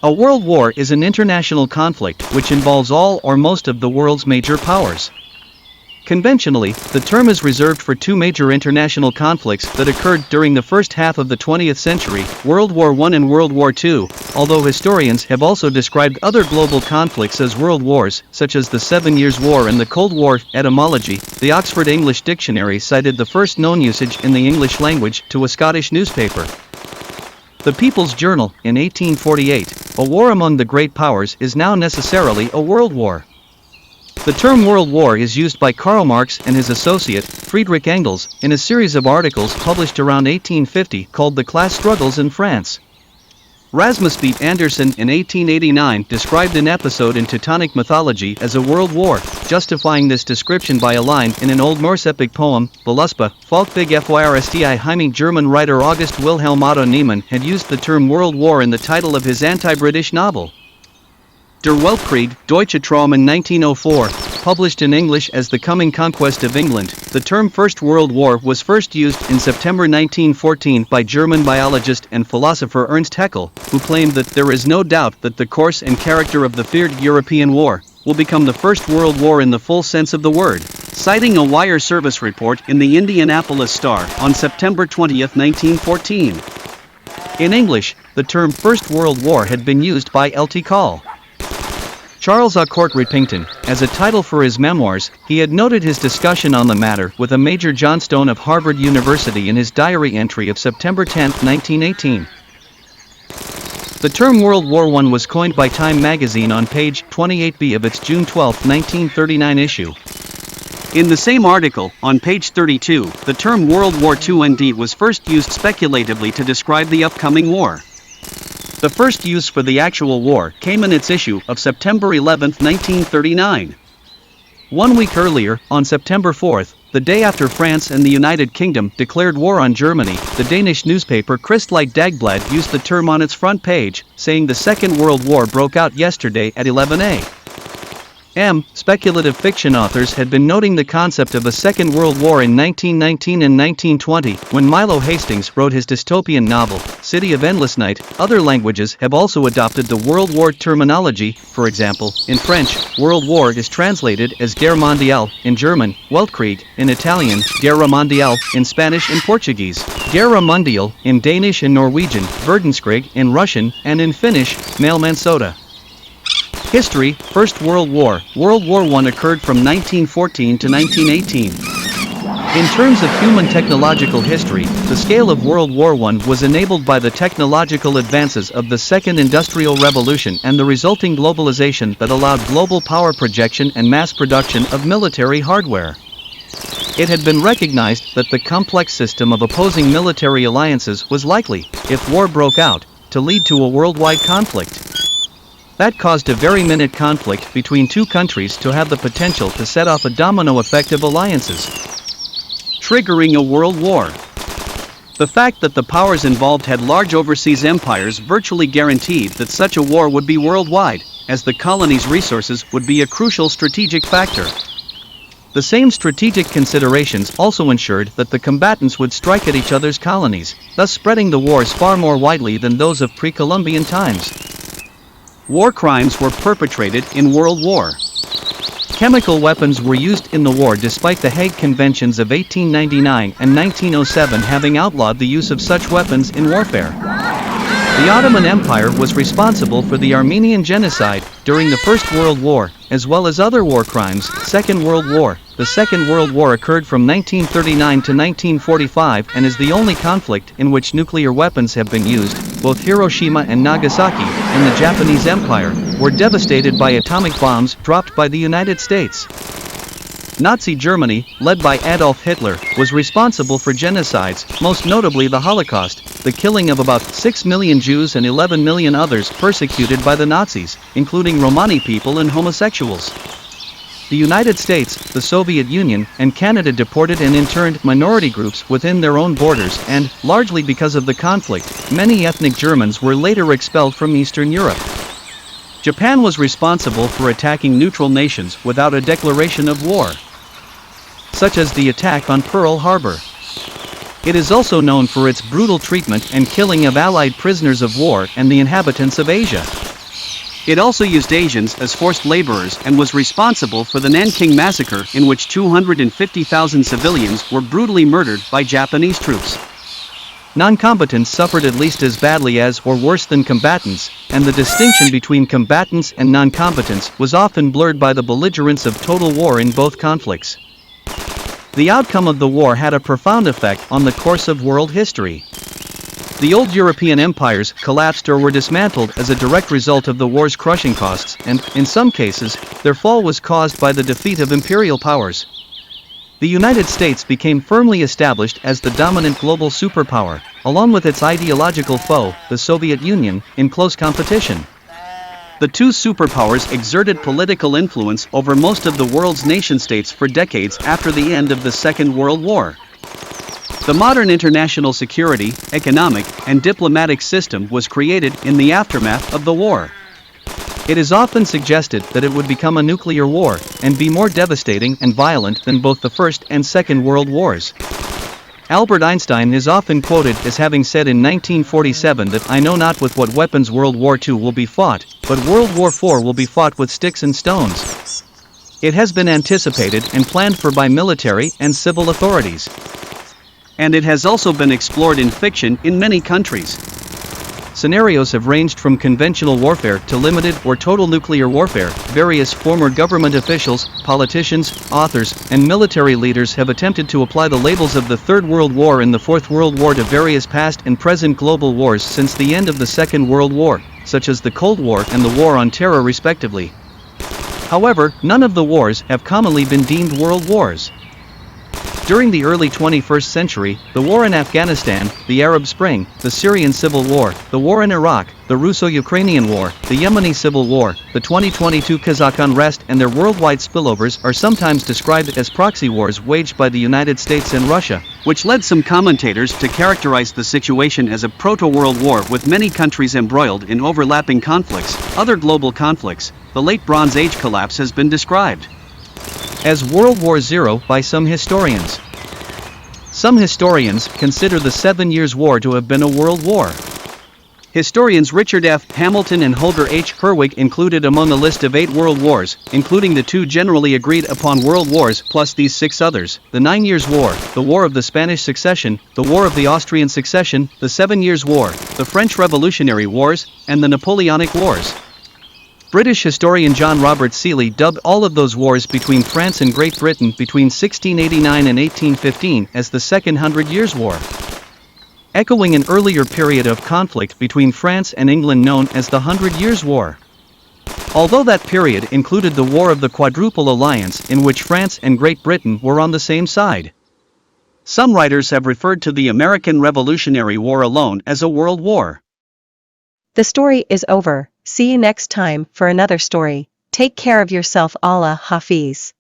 A world war is an international conflict which involves all or most of the world's major powers. Conventionally, the term is reserved for two major international conflicts that occurred during the first half of the 20th century, World War I and World War II, although historians have also described other global conflicts as world wars, such as the 7 Years' War and the Cold War. Etymology: the Oxford English Dictionary cited the first known usage in the English language to a Scottish newspaper. The People's Journal, in 1848, a war among the great powers is now necessarily a world war. The term world war is used by Karl Marx and his associate, Friedrich Engels, in a series of articles published around 1850 called The Class Struggles in France. Rasmus Beat Anderson in 1889 described an episode in Teutonic mythology as a world war, justifying this description by a line in an Old Norse epic poem, Voluspa, Folkbig Fyrsti Heiming. German writer August Wilhelm Otto Niemann had used the term world war in the title of his anti-British novel. Der Weltkrieg, Deutsche Traum in 1904, published in English as The Coming Conquest of England. The term First World War was first used in September 1914 by German biologist and philosopher Ernst Haeckel, who claimed that there is no doubt that the course and character of the feared European war will become the First World War in the full sense of the word, citing a wire service report in the Indianapolis Star on September 20, 1914. In English, the term First World War had been used by L.T. Call. Charles A. Court Repington, as a title for his memoirs, he had noted his discussion on the matter with a Major Johnstone of Harvard University in his diary entry of September 10, 1918. The term World War I was coined by Time magazine on page 28b of its June 12, 1939 issue. In the same article, on page 32, the term World War II was first used speculatively to describe the upcoming war. The first use for the actual war came in its issue of September 11, 1939. 1 week earlier, on September 4, the day after France and the United Kingdom declared war on Germany, the Danish newspaper Kristelig Dagblad used the term on its front page, saying the Second World War broke out yesterday at 11 a.m. Speculative fiction authors had been noting the concept of a Second World War in 1919 and 1920, when Milo Hastings wrote his dystopian novel, City of Endless Night. Other languages have also adopted the World War terminology. For example, in French, World War is translated as Guerre mondiale, in German, Weltkrieg, in Italian, Guerra mondiale, in Spanish and Portuguese, Guerra mondiale, in Danish and Norwegian, Verdenskrig, in Russian, and in Finnish, Maailmansoda. History: First World War. World War I occurred from 1914 to 1918. In terms of human technological history, the scale of World War I was enabled by the technological advances of the Second Industrial Revolution and the resulting globalization that allowed global power projection and mass production of military hardware. It had been recognized that the complex system of opposing military alliances was likely, if war broke out, to lead to a worldwide conflict. That caused a very minute conflict between two countries to have the potential to set off a domino effect of alliances, triggering a world war. The fact that the powers involved had large overseas empires virtually guaranteed that such a war would be worldwide, as the colonies' resources would be a crucial strategic factor. The same strategic considerations also ensured that the combatants would strike at each other's colonies, thus spreading the wars far more widely than those of pre-Columbian times. War crimes were perpetrated in World War. Chemical weapons were used in the war despite the Hague Conventions of 1899 and 1907 having outlawed the use of such weapons in warfare. The Ottoman Empire was responsible for the Armenian genocide during the First World War, as well as other war crimes. Second World War. The Second World War occurred from 1939 to 1945 and is the only conflict in which nuclear weapons have been used. Both Hiroshima and Nagasaki, in the Japanese Empire, were devastated by atomic bombs dropped by the United States. Nazi Germany, led by Adolf Hitler, was responsible for genocides, most notably the Holocaust, the killing of about 6 million Jews and 11 million others persecuted by the Nazis, including Romani people and homosexuals. The United States, the Soviet Union, and Canada deported and interned minority groups within their own borders and, largely because of the conflict, many ethnic Germans were later expelled from Eastern Europe. Japan was responsible for attacking neutral nations without a declaration of war, such as the attack on Pearl Harbor. It is also known for its brutal treatment and killing of Allied prisoners of war and the inhabitants of Asia. It also used Asians as forced laborers and was responsible for the Nanking Massacre, in which 250,000 civilians were brutally murdered by Japanese troops. Non-combatants suffered at least as badly as or worse than combatants, and the distinction between combatants and non-combatants was often blurred by the belligerence of total war in both conflicts. The outcome of the war had a profound effect on the course of world history. The old European empires collapsed or were dismantled as a direct result of the war's crushing costs, and, in some cases, their fall was caused by the defeat of imperial powers. The United States became firmly established as the dominant global superpower, along with its ideological foe, the Soviet Union, in close competition. The two superpowers exerted political influence over most of the world's nation-states for decades after the end of the Second World War. The modern international security, economic, and diplomatic system was created in the aftermath of the war. It is often suggested that it would become a nuclear war and be more devastating and violent than both the First and Second World Wars. Albert Einstein is often quoted as having said in 1947 that "I know not with what weapons World War II will be fought, but World War IV will be fought with sticks and stones." It has been anticipated and planned for by military and civil authorities. And it has also been explored in fiction in many countries. Scenarios have ranged from conventional warfare to limited or total nuclear warfare. Various former government officials, politicians, authors, and military leaders have attempted to apply the labels of the Third World War and the Fourth World War to various past and present global wars since the end of the Second World War, such as the Cold War and the War on Terror respectively. However, none of the wars have commonly been deemed world wars. During the early 21st century, the war in Afghanistan, the Arab Spring, the Syrian Civil War, the war in Iraq, the Russo-Ukrainian War, the Yemeni Civil War, the 2022 Kazakh unrest and their worldwide spillovers are sometimes described as proxy wars waged by the United States and Russia, which led some commentators to characterize the situation as a proto-world war with many countries embroiled in overlapping conflicts. Other global conflicts, the late Bronze Age collapse has been described as World War II by some historians. Some historians consider the 7 Years' War to have been a world war. Historians Richard F. Hamilton and Holger H. Herwig included among a list of 8 world wars, including the 2 generally agreed upon world wars plus these 6 others: the 9 Years' War, the War of the Spanish Succession, the War of the Austrian Succession, the 7 Years' War, the French Revolutionary Wars, and the Napoleonic Wars. British historian John Robert Seeley dubbed all of those wars between France and Great Britain between 1689 and 1815 as the Second Hundred Years' War, echoing an earlier period of conflict between France and England known as the 100 Years' War. Although that period included the War of the Quadruple Alliance in which France and Great Britain were on the same side. Some writers have referred to the American Revolutionary War alone as a world war. The story is over. See you next time for another story. Take care of yourself. Allah Hafiz.